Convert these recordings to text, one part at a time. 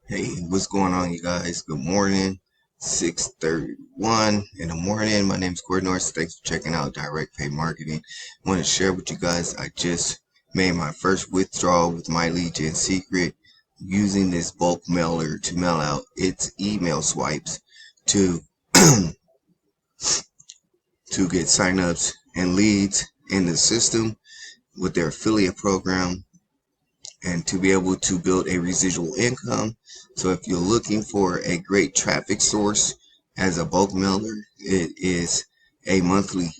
Hey, what's going on, you guys? Good morning. 6:31 in the morning. My name is Corey Norris. Thanks for checking out Direct Pay Marketing. I want to share with you guys, I just made my first withdrawal with my MLGS Secret using this bulk mailer to mail out its email swipes to to get signups and leads in the system with their affiliate program, and to be able to build a residual income. So if you're looking for a great traffic source as a bulk mailer, it is a monthly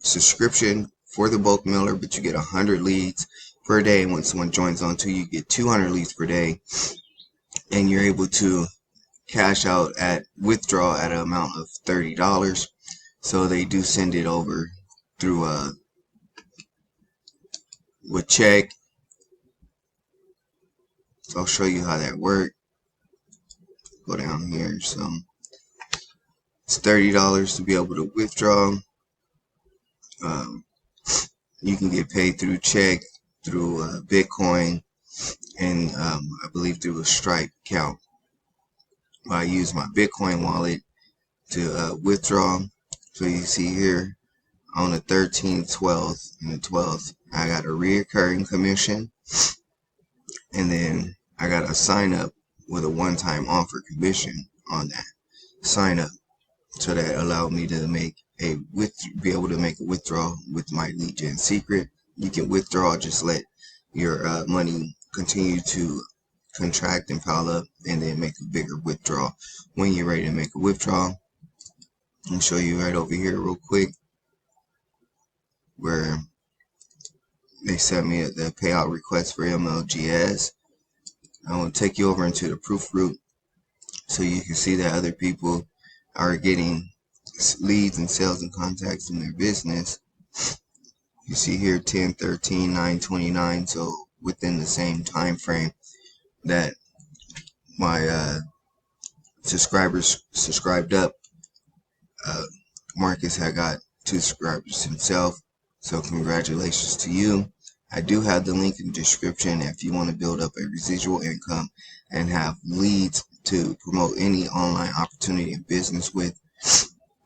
subscription for the bulk mailer, but you get 100 leads per day. When someone joins on to, you get 200 leads per day, and you're able to cash out at withdraw at an amount of $30. So they do send it over through with check. So I'll show you how that works. Go down here. So it's $30 to be able to withdraw. You can get paid through check, through Bitcoin, and I believe through a Stripe account. I use my Bitcoin wallet to withdraw. So you see here on the 13th, 12th, and the 12th, I got a reoccurring commission, and then I got a sign up with a one-time offer commission on that sign up. So that allowed me to be able to make a withdrawal with my MLGS Secret. You can withdraw, just let your money continue to contract and pile up, and then make a bigger withdrawal when you're ready to make a withdrawal. I'll show you right over here real quick where they sent me the payout request for MLGS. I want to take you over into the proof group so you can see that other people are getting leads and sales and contacts in their business. You see here 10/13, 9/29, so within the same time frame that my subscribers subscribed up, Marcus had got 2 subscribers himself, so congratulations to you. I do have the link in the description if you want to build up a residual income and have leads to promote any online opportunity in business with.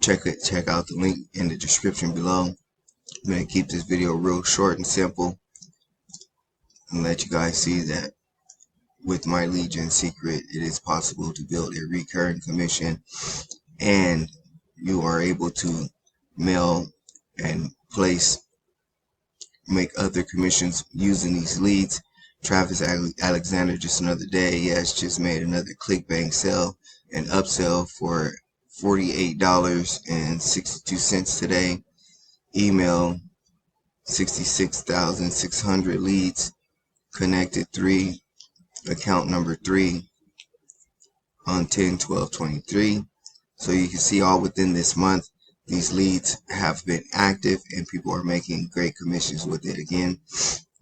Check out the link in the description below. I'm going to keep this video real short and simple and let you guys see that with my MLGS Secret, it is possible to build a recurring commission, and you are able to mail and make other commissions using these leads. Travis Alexander, just another day, yes, just made another ClickBank sale and upsell for $48.62 today. Email 66,600 leads, connected 3, account number 3 on 10/12/23. So you can see all within this month these leads have been active and people are making great commissions with it. Again,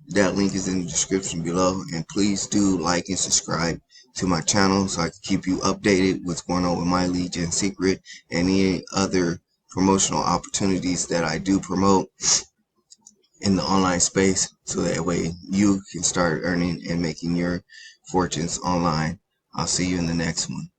that link is in the description below, and please do like and subscribe to my channel so I can keep you updated what's going on with my MLGS Secret and any other promotional opportunities that I do promote in the online space, so that way you can start earning and making your fortunes online. I'll see you in the next one.